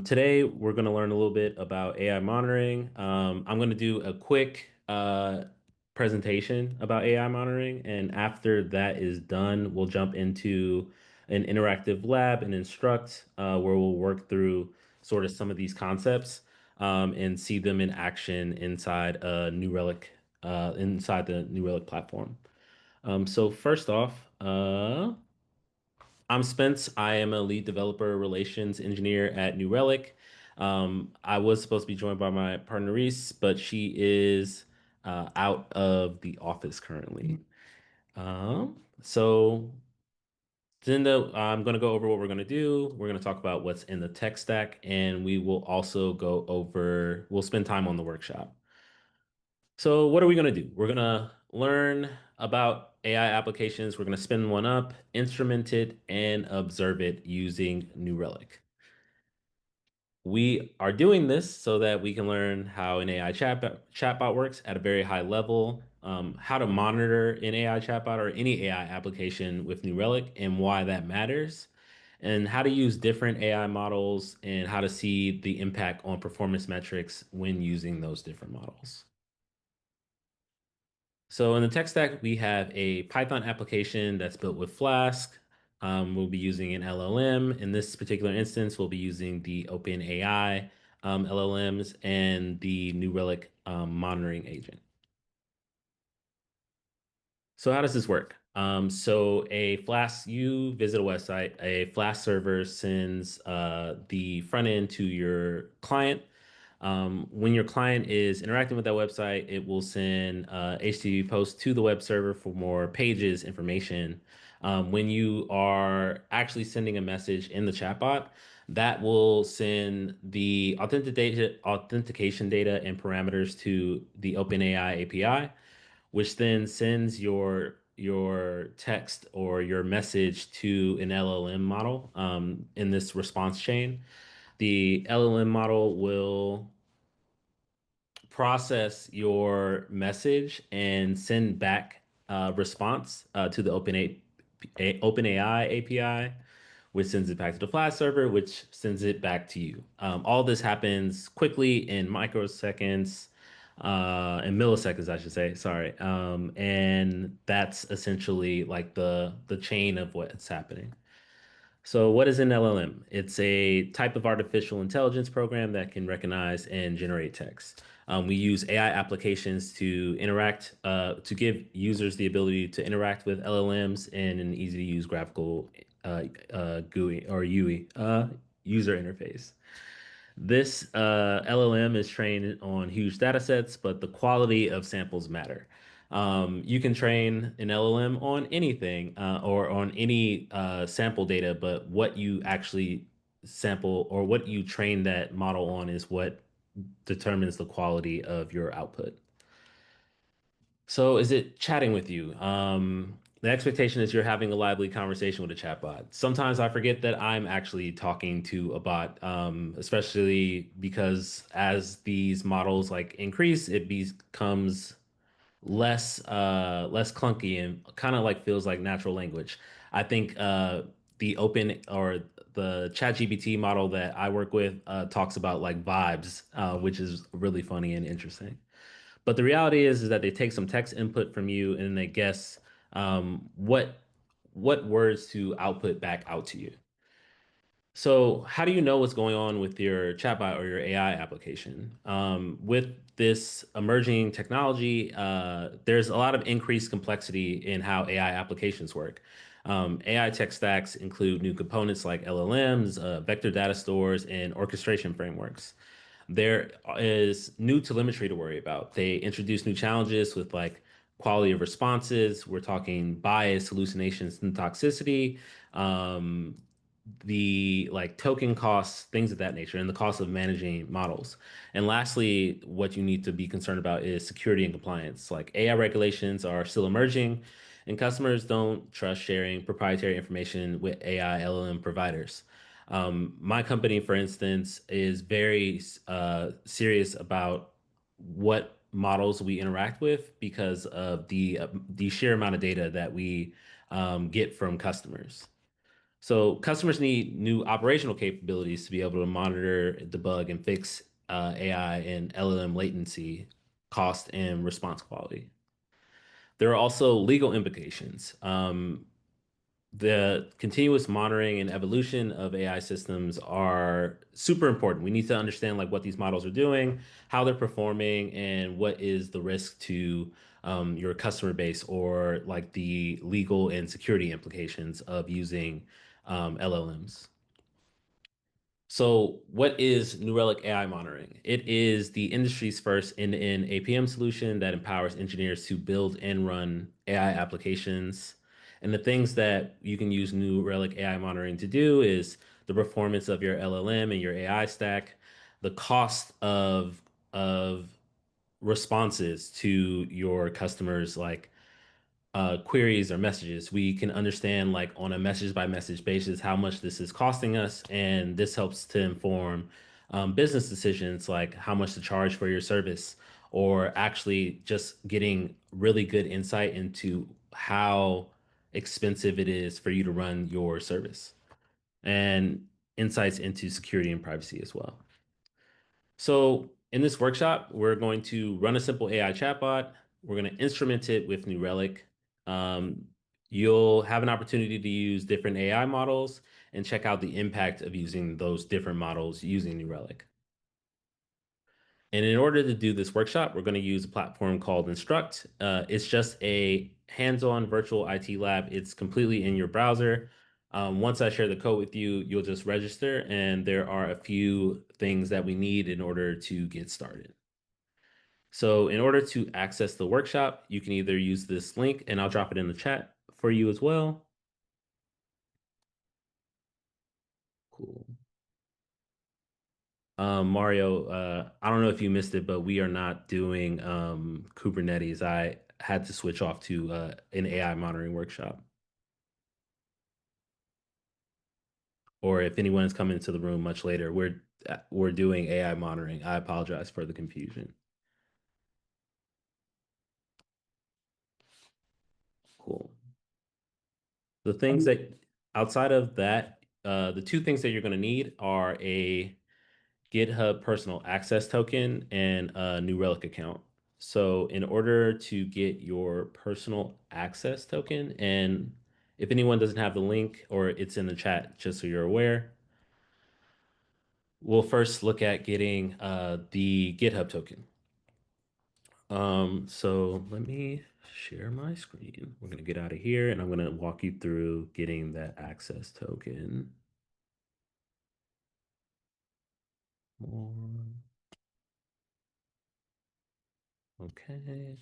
Today, we're going to learn a little bit about AI monitoring. I'm going to do a quick presentation about AI monitoring, and after that is done, we'll jump into an interactive lab and instruct where we'll work through sort of some of these concepts and see them in action inside inside the New Relic platform. So first off, I'm Spence. I am a lead developer relations engineer at New Relic. I was supposed to be joined by my partner Reese, but she is out of the office currently. So Zinda, I'm going to go over what we're going to do. We're going to talk about what's in the tech stack, and we will also we'll spend time on the workshop. So what are we going to do? We're going to learn about AI applications. We're going to spin one up, instrument it, and observe it using New Relic. We are doing this so that we can learn how an AI chatbot works at a very high level, how to monitor an AI chatbot or any AI application with New Relic and why that matters, and how to use different AI models and how to see the impact on performance metrics when using those different models. So in the tech stack, we have a Python application that's built with Flask. We'll be using an LLM. In this particular instance, we'll be using the OpenAI LLMs and the New Relic monitoring agent. So how does this work? You visit a website, a Flask server sends the front end to your client. When your client is interacting with that website, it will send HTTP posts to the web server for more pages, information. When you are actually sending a message in the chatbot, that will send the authentication data and parameters to the OpenAI API, which then sends your text or your message to an LLM model in this response chain. The LLM model will process your message and send back a response to the OpenAI API, which sends it back to the Flash server, which sends it back to you. All this happens quickly in microseconds, in milliseconds, I should say. Sorry, and that's essentially like the chain of what's happening. So, what is an LLM? It's a type of artificial intelligence program that can recognize and generate text. We use AI applications to give users the ability to interact with LLMs in an easy to use graphical GUI or UE user interface. This LLM is trained on huge data sets, but the quality of samples matter. You can train an LLM on anything or on any sample data, but what you actually sample or what you train that model on is what determines the quality of your output. So is it chatting with you? The expectation is you're having a lively conversation with a chatbot. Sometimes I forget that I'm actually talking to a bot, especially because as these models like increase, it becomes less clunky and kind of like feels like natural language. I think the open or the ChatGPT model that I work with talks about like vibes, which is really funny and interesting. But the reality is that they take some text input from you and they guess what words to output back out to you. So, how do you know what's going on with your chatbot or your AI application? With this emerging technology, there's a lot of increased complexity in how AI applications work. AI tech stacks include new components like LLMs, vector data stores, and orchestration frameworks. There is new telemetry to worry about. They introduce new challenges with like quality of responses. We're talking bias, hallucinations, and toxicity. Um, the like token costs, things of that nature, and the cost of managing models. And lastly, what you need to be concerned about is security and compliance. Like AI regulations are still emerging, and customers don't trust sharing proprietary information with AI LLM providers. My company, for instance, is very serious about what models we interact with because of the sheer amount of data that we get from customers. So customers need new operational capabilities to be able to monitor, debug, and fix AI and LLM latency, cost, and response quality. There are also legal implications. The continuous monitoring and evolution of AI systems are super important. We need to understand like what these models are doing, how they're performing, and what is the risk to your customer base or like the legal and security implications of using LLMs. So, what is New Relic AI monitoring? It is the industry's first end-to-end APM solution that empowers engineers to build and run AI applications. And the things that you can use New Relic AI monitoring to do is the performance of your LLM and your AI stack, the cost of responses to your customers, like queries or messages. We can understand like on a message by message basis how much this is costing us, and this helps to inform business decisions like how much to charge for your service, or actually just getting really good insight into how expensive it is for you to run your service, and insights into security and privacy as well. So in this workshop, we're going to run a simple AI chatbot. We're going to instrument it with New Relic. Um, you'll have an opportunity to use different AI models and check out the impact of using those different models using New Relic. And in order to do this workshop, we're going to use a platform called Instruct. It's just a hands-on virtual IT lab. It's completely in your browser. Once I share the code with you, you'll just register, and there are a few things that we need in order to get started. So in order to access the workshop, you can either use this link, and I'll drop it in the chat for you as well. Cool. Mario, I don't know if you missed it, but we are not doing Kubernetes. I had to switch off to an AI monitoring workshop. Or if anyone's coming into the room much later, we're doing AI monitoring. I apologize for the confusion. Cool. The things that outside of that, the two things that you're going to need are a GitHub personal access token and a New Relic account. So in order to get your personal access token, and if anyone doesn't have the link or it's in the chat, just so you're aware, we'll first look at getting the GitHub token. So let me share my screen. We're gonna get out of here and I'm gonna walk you through getting that access token. More. Okay.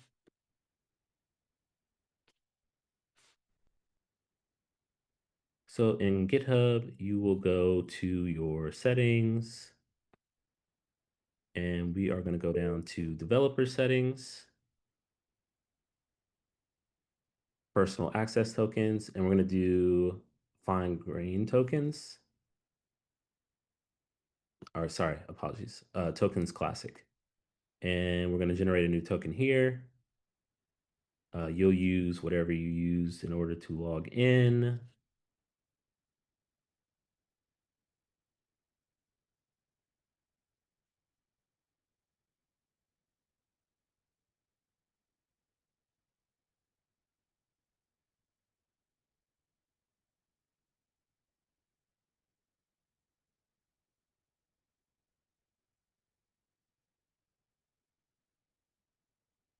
So in GitHub, you will go to your settings, and we are going to go down to developer settings, personal access tokens, and we're going to do fine grain tokens. Or sorry, apologies, tokens classic. And we're going to generate a new token here. You'll use whatever you used in order to log in.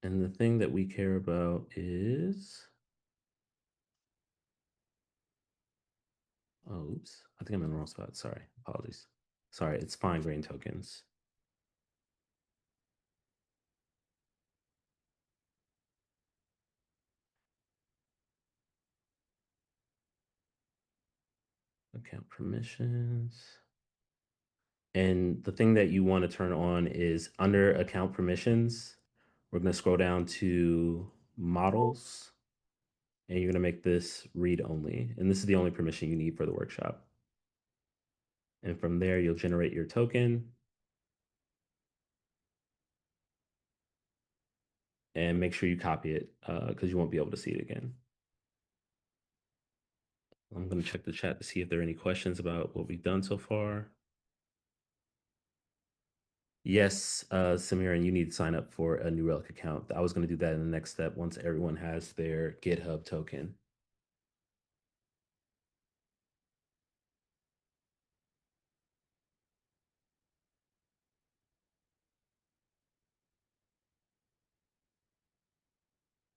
And the thing that we care about is, oh, oops, I think I'm in the wrong spot. Sorry, apologies. Sorry, it's fine grain tokens. Account permissions. And the thing that you want to turn on is under account permissions. We're going to scroll down to models, and you're going to make this read only. And this is the only permission you need for the workshop. And from there, you'll generate your token and make sure you copy it because you won't be able to see it again. I'm going to check the chat to see if there are any questions about what we've done so far. Yes, Samira, and you need to sign up for a New Relic account. I was going to do that in the next step once everyone has their GitHub token.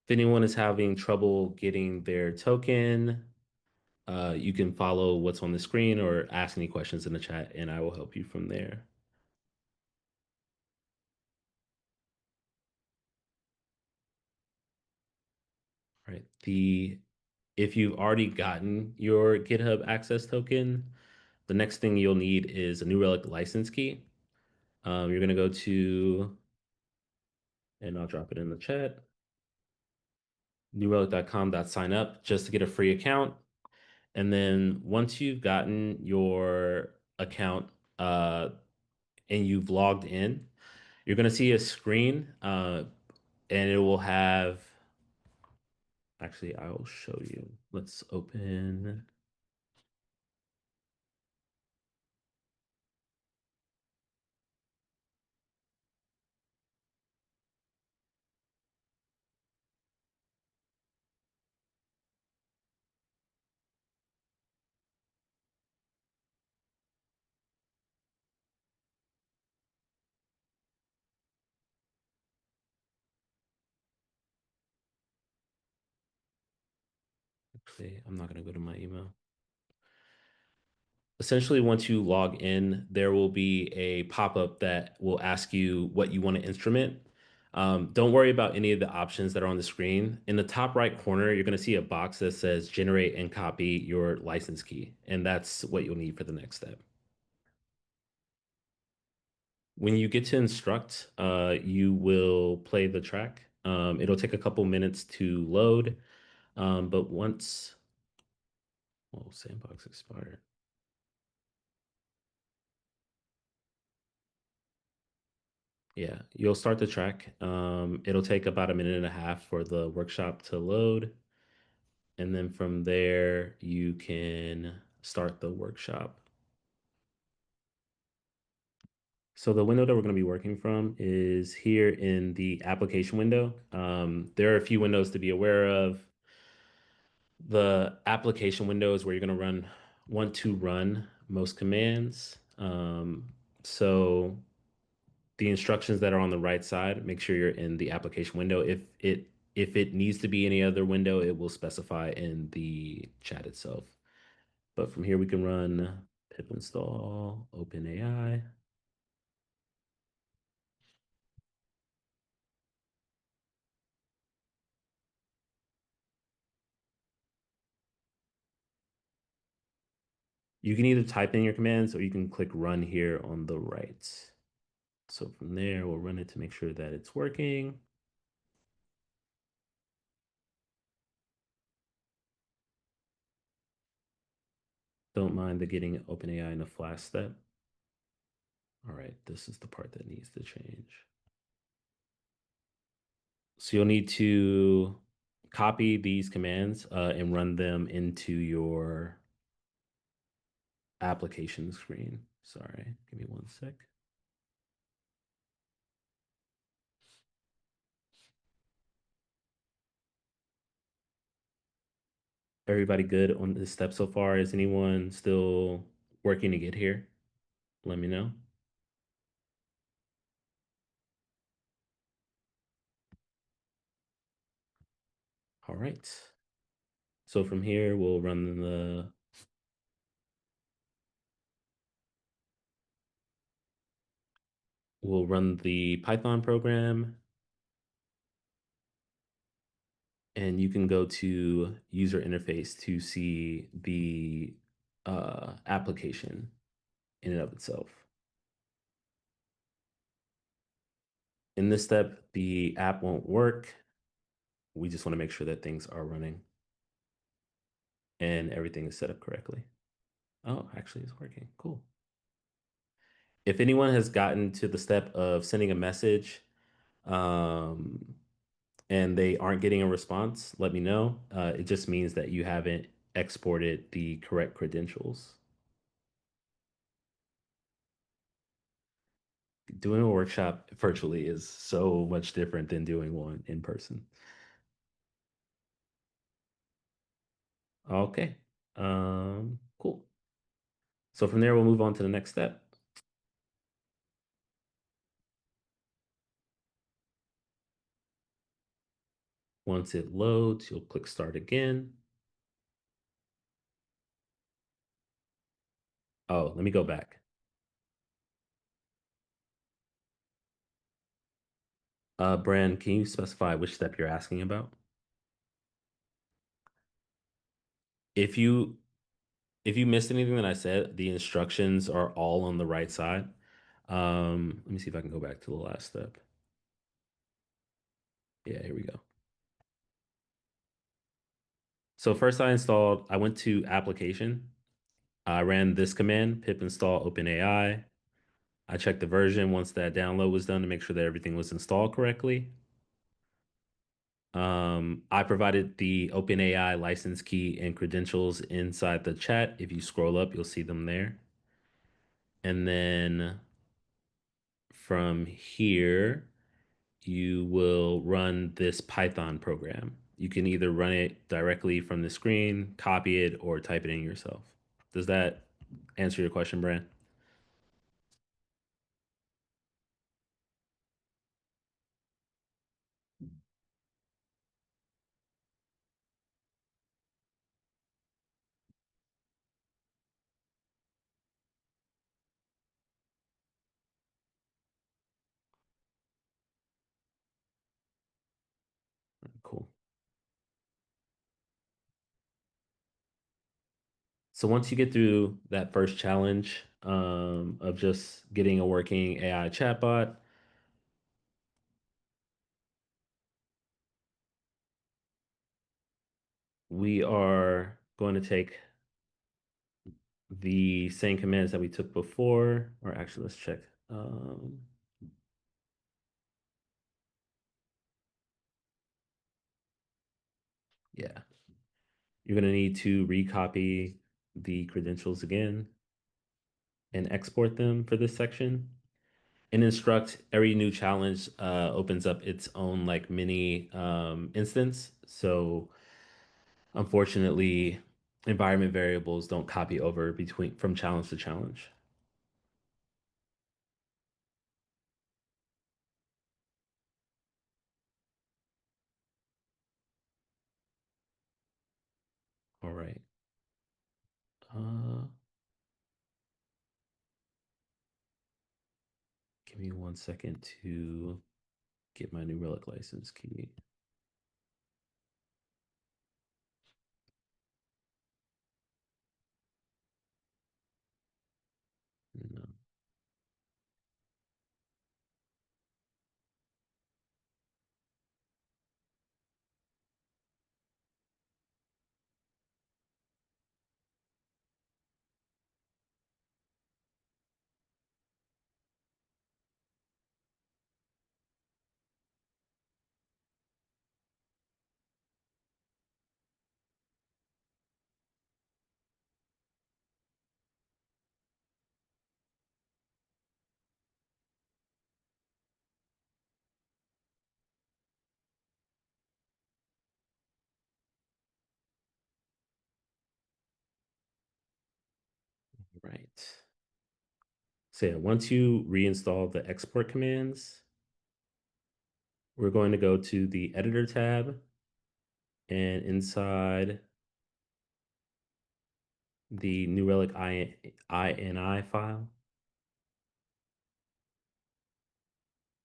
If anyone is having trouble getting their token, you can follow what's on the screen or ask any questions in the chat, and I will help you from there. Right. If you've already gotten your GitHub access token, the next thing you'll need is a New Relic license key. You're gonna go to, and I'll drop it in the chat, newrelic.com.sign up just to get a free account. And then once you've gotten your account and you've logged in, you're gonna see a screen and it will have, actually, I will show you. Let's open. Actually, I'm not gonna go to my email. Essentially, once you log in, there will be a pop-up that will ask you what you want to instrument. Don't worry about any of the options that are on the screen. In the top right corner, you're going to see a box that says generate and copy your license key. And that's what you'll need for the next step. When you get to instruct, you will play the track. It'll take a couple minutes to load. But once, oh, sandbox expired. Yeah, you'll start the track. It'll take about a minute and a half for the workshop to load. And then from there, you can start the workshop. So the window that we're going to be working from is here in the application window. There are a few windows to be aware of. The application window is where you're going to want to run most commands. So the instructions that are on the right side, make sure you're in the application window. If it needs to be any other window, it will specify in the chat itself. But from here we can run pip install OpenAI. You can either type in your commands or you can click run here on the right. So from there, we'll run it to make sure that it's working. Don't mind the getting OpenAI in the flash step. All right, this is the part that needs to change. So you'll need to copy these commands and run them into your application screen. Sorry, give me one sec. Everybody good on this step so far? Is anyone still working to get here? Let me know. All right. So from here, we'll run the Python program, and you can go to user interface to see the application in and of itself. In this step, the app won't work. We just want to make sure that things are running and everything is set up correctly. Oh, actually, it's working. Cool. If anyone has gotten to the step of sending a message, um, and they aren't getting a response, let me know. It just means that you haven't exported the correct credentials. Doing a workshop virtually is so much different than doing one in person. Okay. Cool. So from there, we'll move on to the next step. Once it loads, you'll click start again. Oh, let me go back. Brand, can you specify which step you're asking about? If you if you missed anything that I said, the instructions are all on the right side. Let me see if I can go back to the last step. Yeah, here we go. So first I went to application. I ran this command, pip install OpenAI. I checked the version once that download was done to make sure that everything was installed correctly. I provided the OpenAI license key and credentials inside the chat. If you scroll up, you'll see them there. And then from here, you will run this Python program. You can either run it directly from the screen, copy it, or type it in yourself. Does that answer your question, Brand? Cool. So once you get through that first challenge of just getting a working AI chatbot, we are going to take the same commands that we took before, or actually, let's check. Yeah, you're going to need to recopy the credentials again and export them for this section. And instruct every new challenge opens up its own like mini instance. So unfortunately, environment variables don't copy over between from challenge to challenge. All right. Uh, Give me 1 second to get my New Relic license key. No. Right. So yeah, once you reinstall the export commands, we're going to go to the editor tab and inside the New Relic INI file,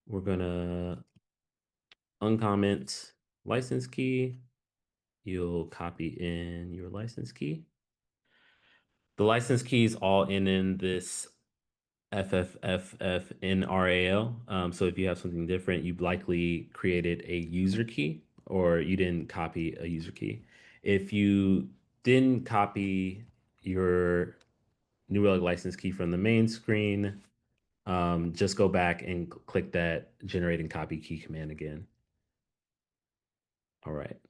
we're gonna uncomment license key. You'll copy in your license key. The license key is all in this FFFFNRAL. So if you have something different, you've likely created a user key or you didn't copy a user key. If you didn't copy your New Relic license key from the main screen, just go back and click that generate and copy key command again. All right.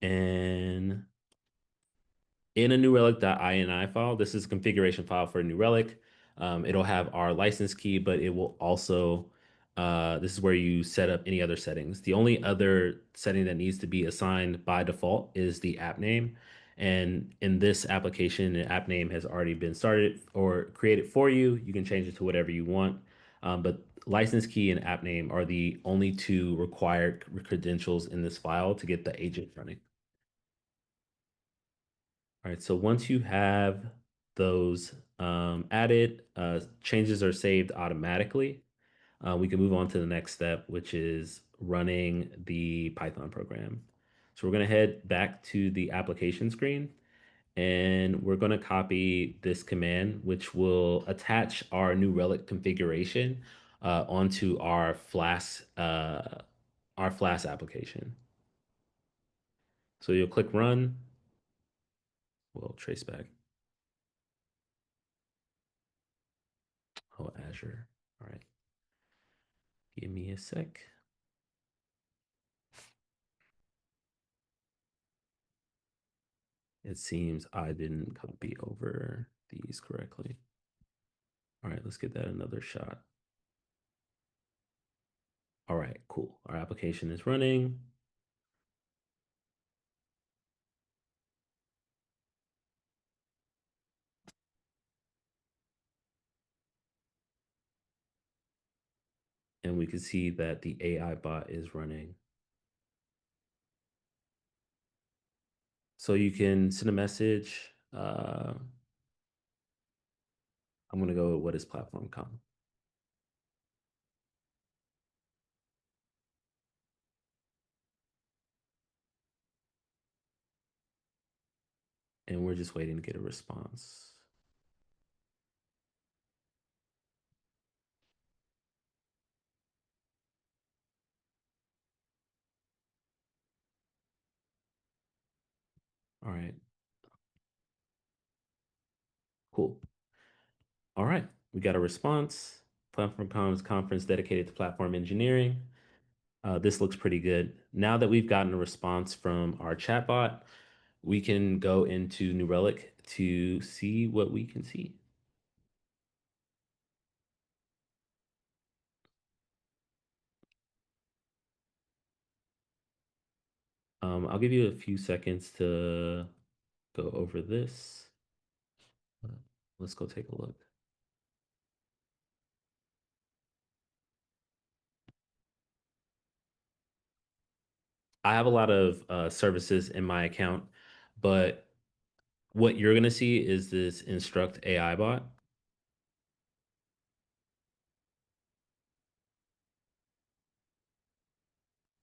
And in a New Relic.ini file. This is a configuration file for a New Relic. It'll have our license key, but it will also, this is where you set up any other settings. The only other setting that needs to be assigned by default is the app name. And in this application, an app name has already been started or created for you. You can change it to whatever you want. But license key and app name are the only two required credentials in this file to get the agent running. All right, so once you have those added, changes are saved automatically. We can move on to the next step, which is running the Python program. So we're going to head back to the application screen and we're going to copy this command, which will attach our New Relic configuration onto our Flask application. So you'll click run. We'll trace back. Oh, Azure. All right. Give me a sec. It seems I didn't copy over these correctly. All right, let's get that another shot. All right, cool. Our application is running. And we can see that the AI bot is running. So you can send a message. I'm going to go with what is PlatformCon. And we're just waiting to get a response. All right, cool. All right, we got a response. PlatformCon's conference dedicated to platform engineering. This looks pretty good. Now that we've gotten a response from our chatbot, we can go into New Relic to see what we can see. I'll give you a few seconds to go over this. Let's go take a look. I have a lot of services in my account, but what you're going to see is this instruct AI bot.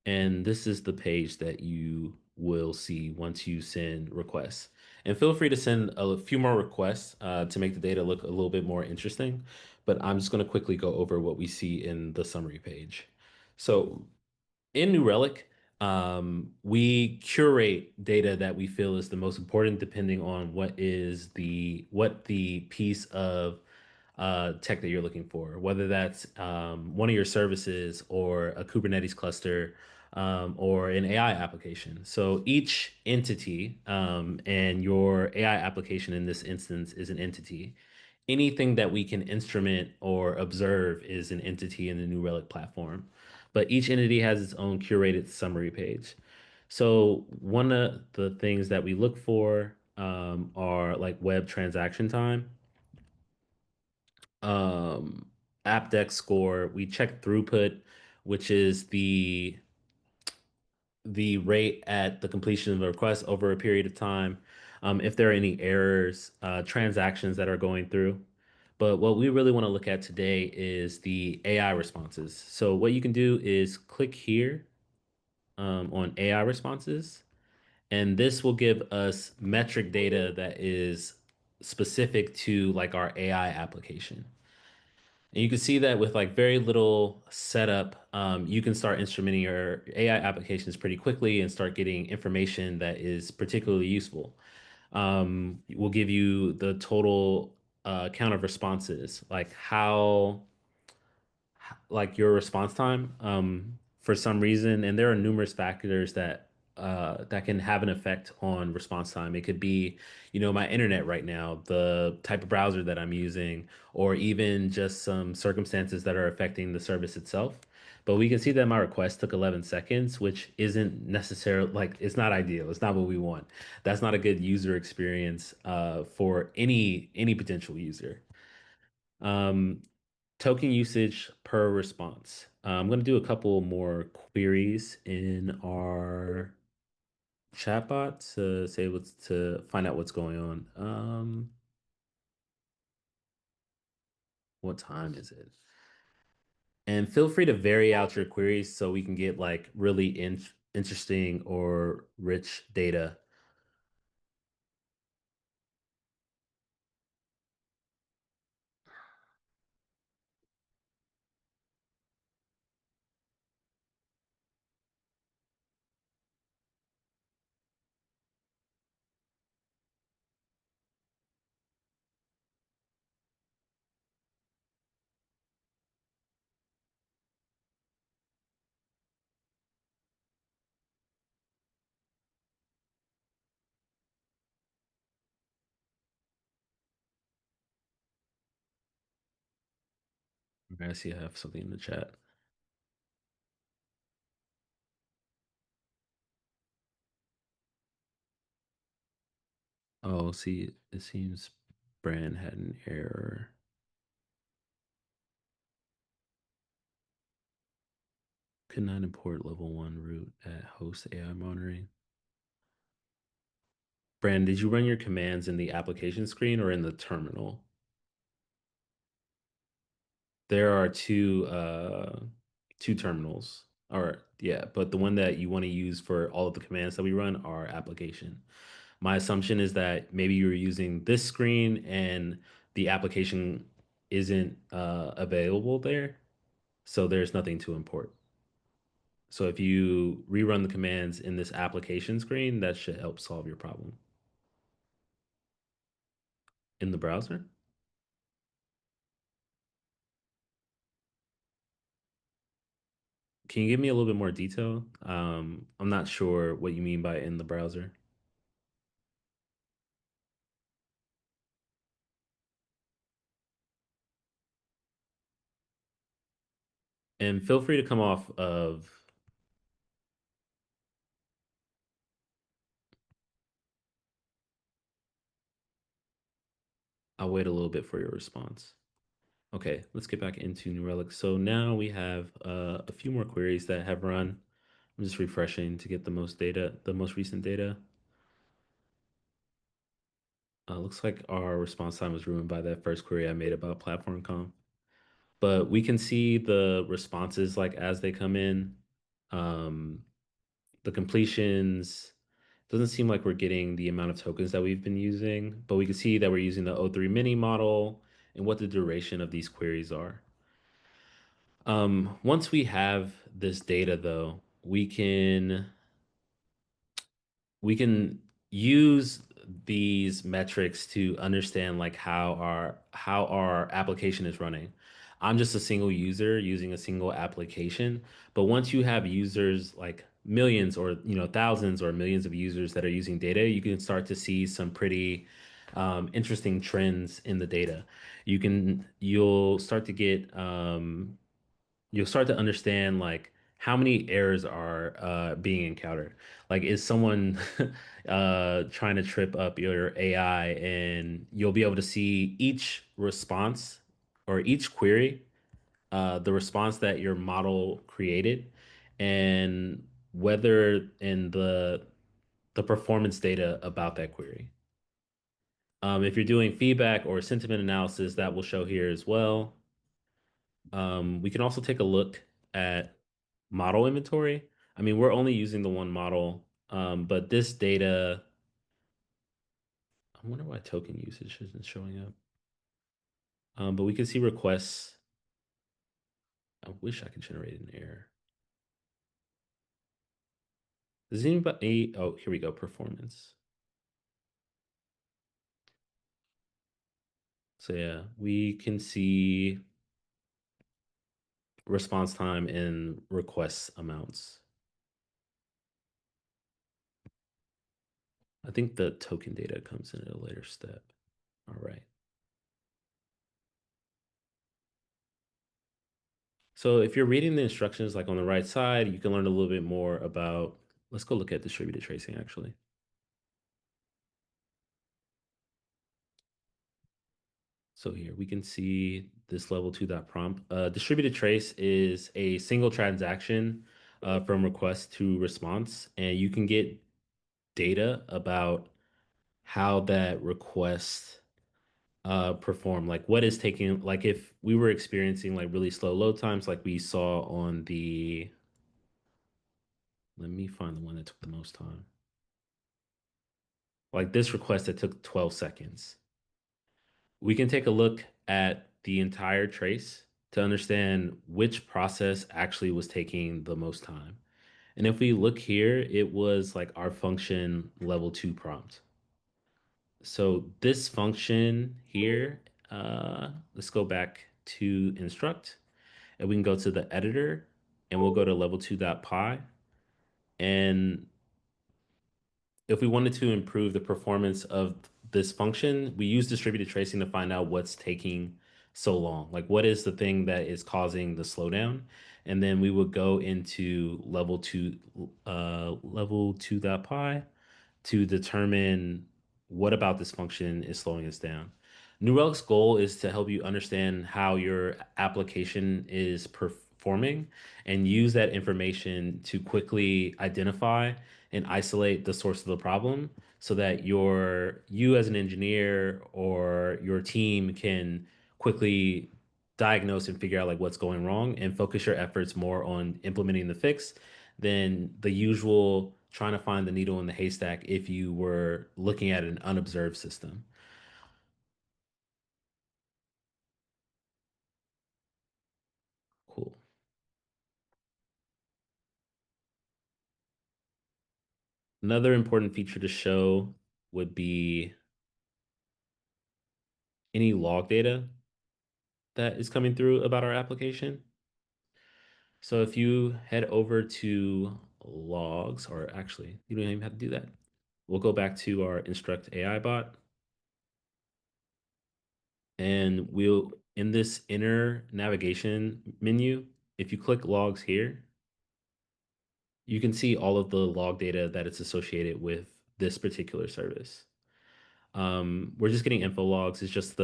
And this is the page that you will see once you send requests. And feel free to send a few more requests to make the data look a little bit more interesting. But I'm just going to quickly go over what we see in the summary page. So in New Relic, we curate data that we feel is the most important, depending on what the piece of tech that you're looking for, whether that's one of your services or a Kubernetes cluster or an AI application. So each entity and your AI application in this instance is an entity. Anything that we can instrument or observe is an entity in the New Relic platform. But each entity has its own curated summary page. So one of the things that we look for are like web transaction time, um, AppDex score. We check throughput, which is the rate at the completion of a request over a period of time. If there are any errors, transactions that are going through. But what we really want to look at today is the AI responses. So what you can do is click here on AI responses, and this will give us metric data that is specific to like our AI application. And you can see that with like very little setup, you can start instrumenting your AI applications pretty quickly and start getting information that is particularly useful. We'll give you the total count of responses, like like your response time for some reason. And there are numerous factors that that can have an effect on response time. It could be, my internet right now, the type of browser that I'm using, or even just some circumstances that are affecting the service itself. But we can see that my request took 11 seconds, which isn't necessarily like it's not ideal. It's not what we want. That's not a good user experience for any potential user. Um, Token usage per response. I'm going to do a couple more queries in our chatbot to say what's to find out what's going on. What time is it? And feel free to vary out your queries so we can get like really interesting or rich data. Okay, I see I have something in the chat. Oh, see, it seems Brand had an error. Could not import level one root at host AI monitoring. Brand, did you run your commands in the application screen or in the terminal? There are two terminals. Or yeah, but the one that you want to use for all of the commands that we run are application. My assumption is that maybe you're using this screen and the application isn't available there, so there's nothing to import. So if you rerun the commands in this application screen, that should help solve your problem in the browser. Can you give me a little bit more detail? I'm not sure what you mean by in the browser. And feel free to come off of, I'll wait a little bit for your response. Okay, let's get back into New Relic. So now we have a few more queries that have run. I'm just refreshing to get the most data, the most recent data. Looks like our response time was ruined by that first query I made about PlatformCon. But we can see the responses like as they come in. Um, the completions doesn't seem like we're getting the amount of tokens that we've been using, but we can see that we're using the O3 mini model and what the duration of these queries are. Once we have this data though, we can use these metrics to understand like how our application is running. I'm just a single user using a single application, but once you have users like millions or thousands or millions of users that are using data, you can start to see some pretty interesting trends in the data. You'll start to understand like how many errors are being encountered. Like, is someone trying to trip up your AI? And you'll be able to see each response or each query, the response that your model created, and whether in the performance data about that query. If you're doing feedback or sentiment analysis, that will show here as well. We can also take a look at model inventory. I mean, we're only using the one model, but this data, I wonder why token usage isn't showing up. But we can see requests. I wish I could generate an error. Does anybody, oh, here we go, performance. So yeah, we can see response time and request amounts. I think the token data comes in at a later step. All right. So if you're reading the instructions like on the right side, you can learn a little bit more about, let's go look at distributed tracing actually. So here we can see this level 2.prompt. Distributed trace is a single transaction from request to response, and you can get data about how that request perform, like what is taking, like if we were experiencing like really slow load times, like we saw on the, let me find the one that took the most time. Like this request that took 12 seconds. We can take a look at the entire trace to understand which process actually was taking the most time. And if we look here, it was like our function level 2 prompt. So this function here, let's go back to instruct, and we can go to the editor, and we'll go to level 2.py. And if we wanted to improve the performance of this function, we use distributed tracing to find out what's taking so long. Like what is the thing that is causing the slowdown? And then we would go into level 2.py to determine what about this function is slowing us down. New Relic's goal is to help you understand how your application is performing and use that information to quickly identify and isolate the source of the problem so that you as an engineer or your team can quickly diagnose and figure out like what's going wrong and focus your efforts more on implementing the fix than the usual trying to find the needle in the haystack if you were looking at an unobserved system. Cool. Another important feature to show would be any log data that is coming through about our application. So if you head over to logs, or actually, you don't even have to do that. We'll go back to our instruct AI bot, and we'll, in this inner navigation menu, if you click logs here, you can see all of the log data that it's associated with this particular service. We're just getting info logs. It's just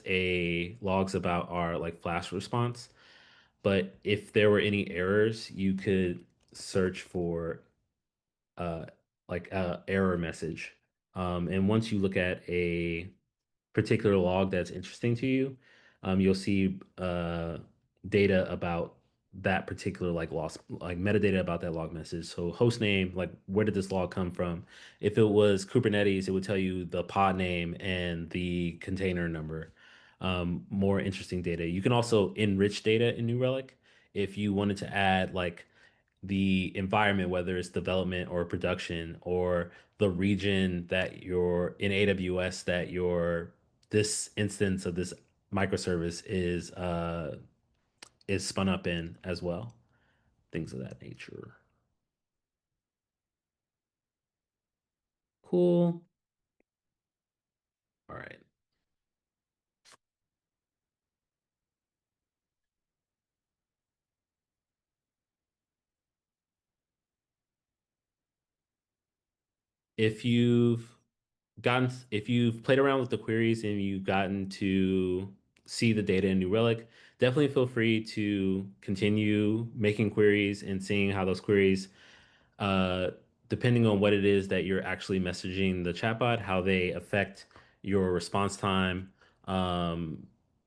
a logs about our like flash response. But if there were any errors, you could search for uh like a error message. And once you look at a particular log that's interesting to you, you'll see data about that particular like loss, like metadata about that log message. So host name, like where did this log come from? If it was Kubernetes, it would tell you the pod name and the container number. More interesting data. You can also enrich data in New Relic if you wanted to add like the environment, whether it's development or production, or the region that you're in AWS that your this instance of this microservice is spun up in as well. Things of that nature. Cool. All right. If you've if you've played around with the queries and you've gotten to see the data in New Relic, definitely feel free to continue making queries and seeing how those queries uh, depending on what it is that you're actually messaging the chatbot, how they affect your response time,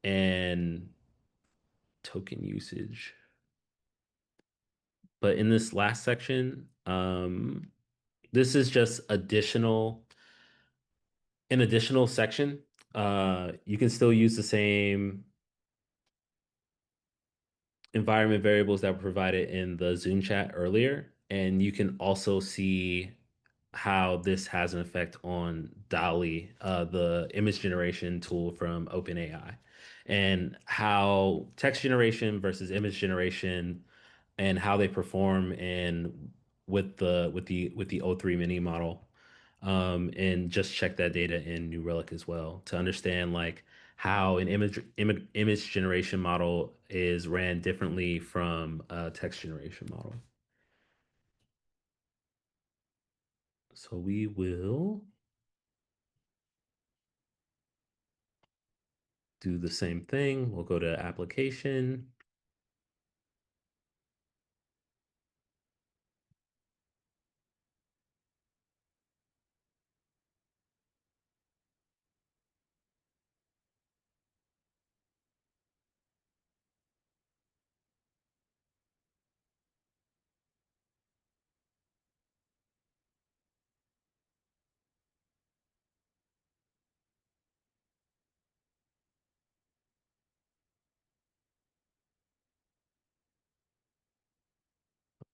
and token usage. But in this last section, this is just an additional section. You can still use the same environment variables that were provided in the Zoom chat earlier, and you can also see how this has an effect on DALL-E, the image generation tool from OpenAI, and how text generation versus image generation and how they perform and with the O3 mini model. and just check that data in New Relic as well to understand like how an image generation model is ran differently from a text generation model. So we will do the same thing. We'll go to application.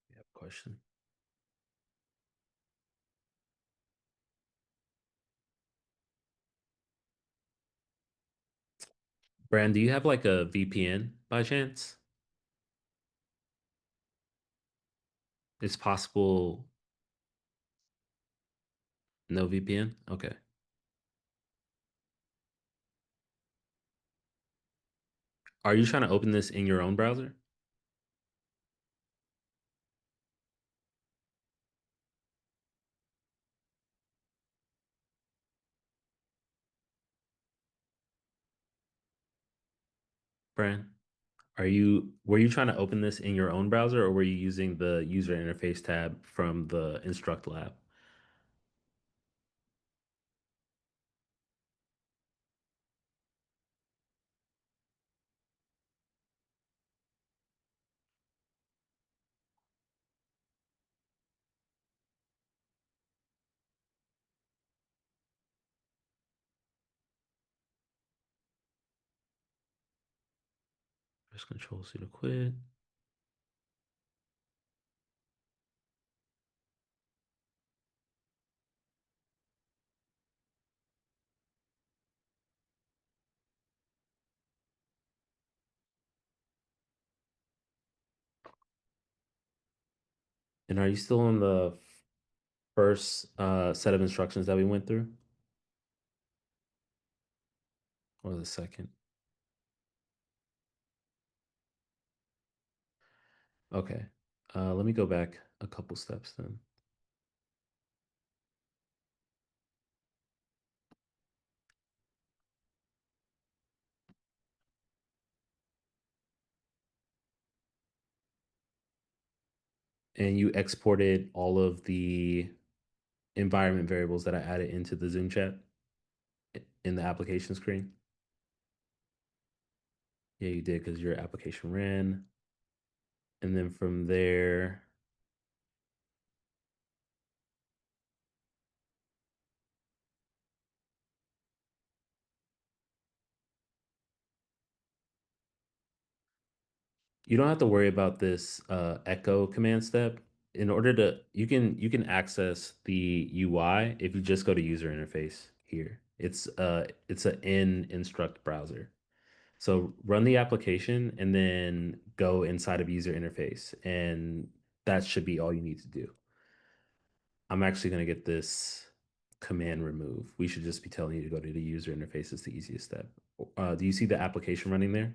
We have a question. Brand, do you have like a VPN by chance? It's possible no VPN? Okay. Are you trying to open this in your own browser? Brand, were you trying to open this in your own browser or were you using the user interface tab from the Instruct Lab? Press Control C to quit. And are you still on the first set of instructions that we went through or the second? Okay. Let me go back a couple steps then. And you exported all of the environment variables that I added into the Zoom chat in the application screen. Yeah, you did because your application ran. And then from there, you don't have to worry about this echo command step. In order to, you can access the UI if you just go to user interface here. It's a in instruct browser. So run the application and then go inside of user interface, and that should be all you need to do. I'm actually going to get this command remove. We should just be telling you to go to the user interface. It's the easiest step. Do you see the application running there?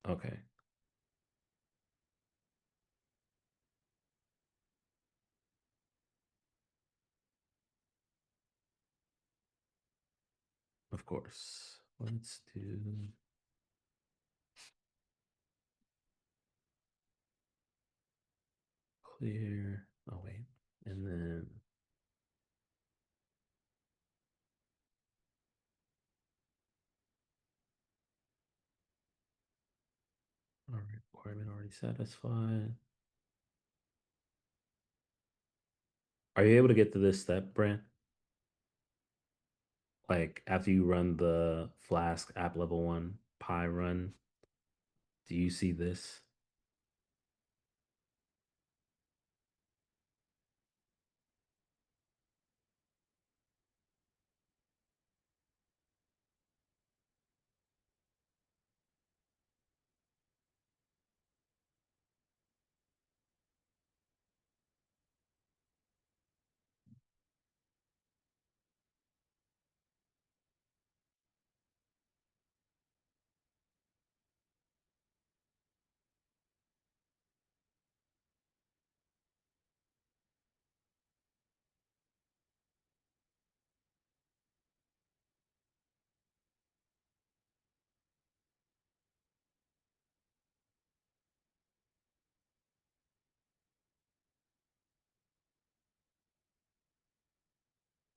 Okay, of course. Let's do clear. Oh, wait. And then our requirement already satisfied. Are you able to get to this step, Brent? Like after you run the Flask app level one Pi run, do you see this?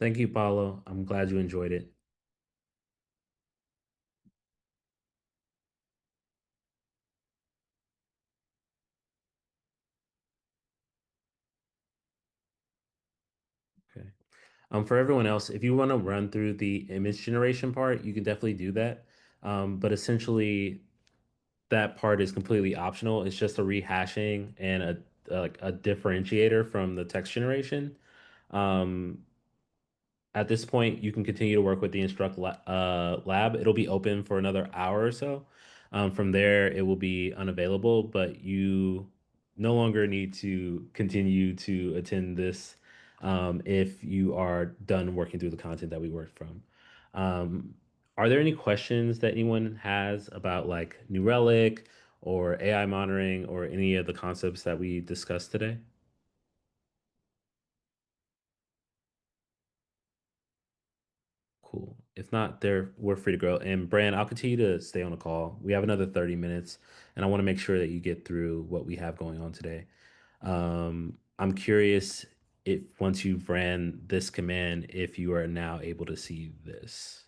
Thank you, Paulo. I'm glad you enjoyed it. Okay. For everyone else, if you want to run through the image generation part, you can definitely do that. But essentially, that part is completely optional. It's just a rehashing and like a differentiator from the text generation. Um, At this point, you can continue to work with the lab. It'll be open for another hour or so. From there, it will be unavailable, but you no longer need to continue to attend this if you are done working through the content that we worked from. Um, are there any questions that anyone has about like New Relic or AI monitoring or any of the concepts that we discussed today? Cool. If not, we're free to grow. And Brand, I'll continue to stay on the call. We have another 30 minutes, and I want to make sure that you get through what we have going on today. I'm curious if once you've ran this command, if you are now able to see this.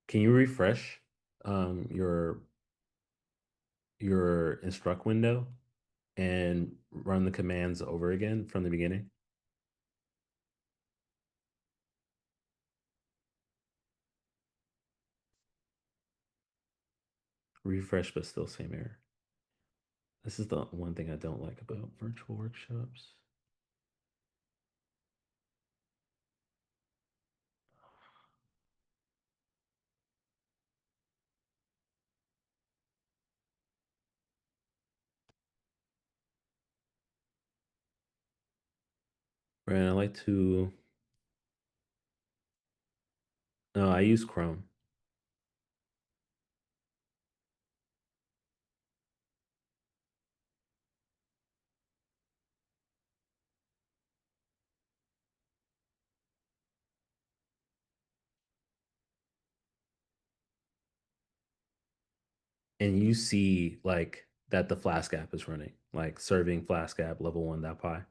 Can you refresh um, your your instruct window and run the commands over again from the beginning? Refresh, but still same error. This is the one thing I don't like about virtual workshops. Brand, I like to. No, I use Chrome. And you see like that the Flask app is running, like serving Flask app level 1.py,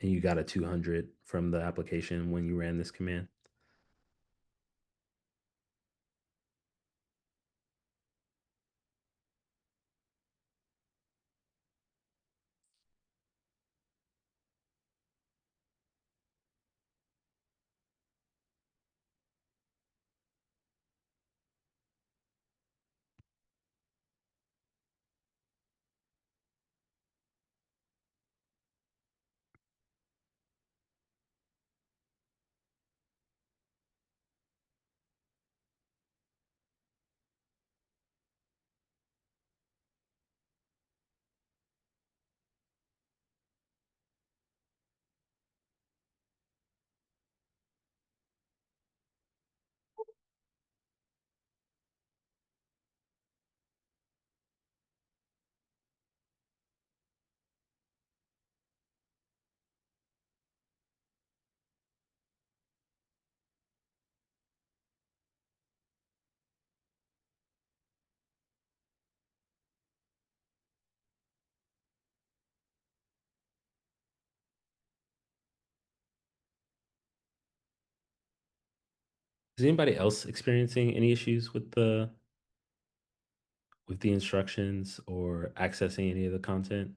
and you got a 200 from the application when you ran this command. Is anybody else experiencing any issues with the instructions or accessing any of the content?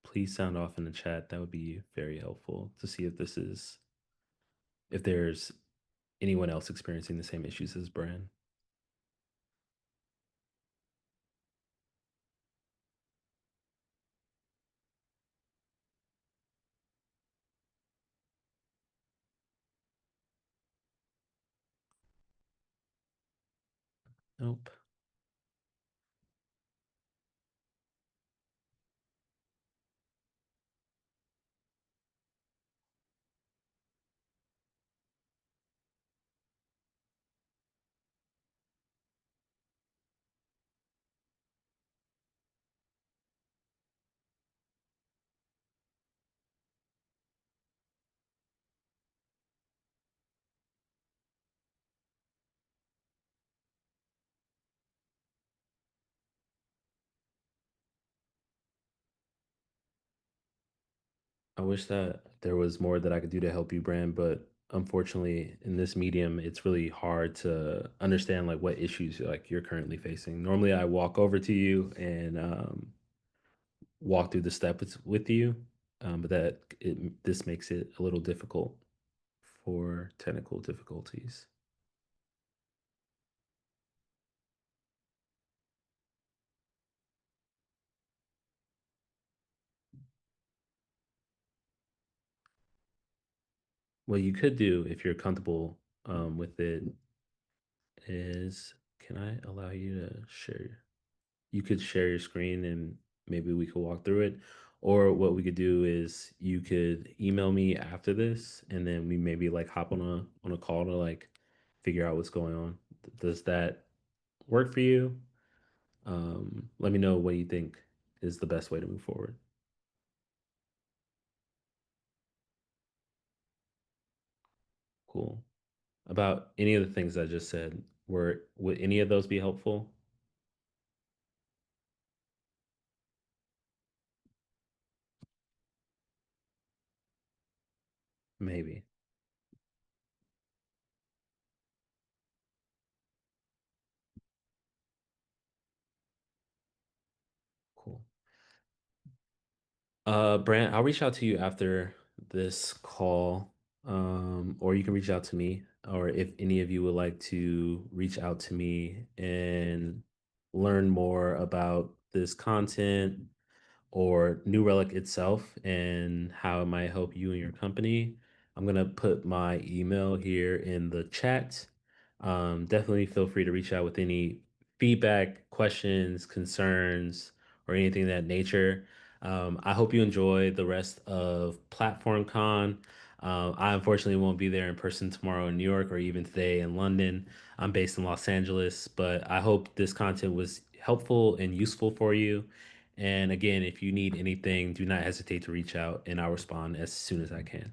Please sound off in the chat. That would be very helpful to see if there's anyone else experiencing the same issues as Brand. Nope. I wish that there was more that I could do to help you, Brand, but unfortunately, in this medium, it's really hard to understand like what issues like you're currently facing. Normally, I walk over to you and walk through the steps with you, but this makes it a little difficult for technical difficulties. What you could do if you're comfortable with it is, can I allow you to share? You could share your screen and maybe we could walk through it. Or what we could do is you could email me after this and then we maybe like hop on a call to like figure out what's going on. Does that work for you? Let me know what you think is the best way to move forward. Cool. About any of the things I just said, would any of those be helpful? Maybe. Cool. Brant, I'll reach out to you after this call, or you can reach out to me, or if any of you would like to reach out to me and learn more about this content or New Relic itself and how it might help you and your company. I'm gonna put my email here in the chat. Definitely feel free to reach out with any feedback, questions, concerns, or anything of that nature. I hope you enjoy the rest of PlatformCon. I unfortunately won't be there in person tomorrow in New York or even today in London. I'm based in Los Angeles, but I hope this content was helpful and useful for you. And again, if you need anything, do not hesitate to reach out and I'll respond as soon as I can.